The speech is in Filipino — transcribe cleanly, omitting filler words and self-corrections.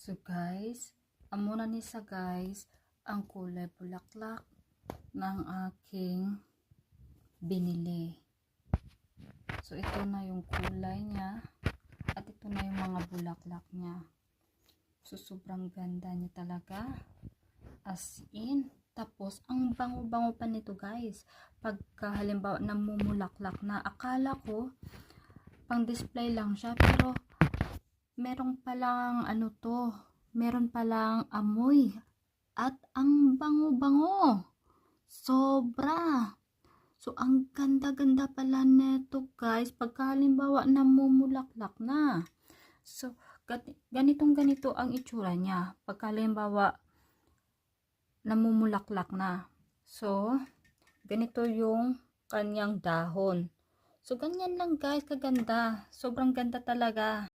So guys, amo na ni sa guys ang kulay bulaklak ng aking binili. So ito na yung kulay niya at ito na yung mga bulaklak niya. So sobrang ganda niya talaga. As in, tapos ang bango-bango pa nito guys. Pagka halimbawa namumulaklak na, akala ko pang display lang siya, pero meron palang meron palang amoy at ang bango-bango. Sobra. So ang ganda-ganda pala neto guys pagka halimbawa namumulaklak na. So ganito ang itsura niya pagka halimbawa namumulaklak na. So ganito yung kanyang dahon. So ganyan lang guys kaganda. Sobrang ganda talaga.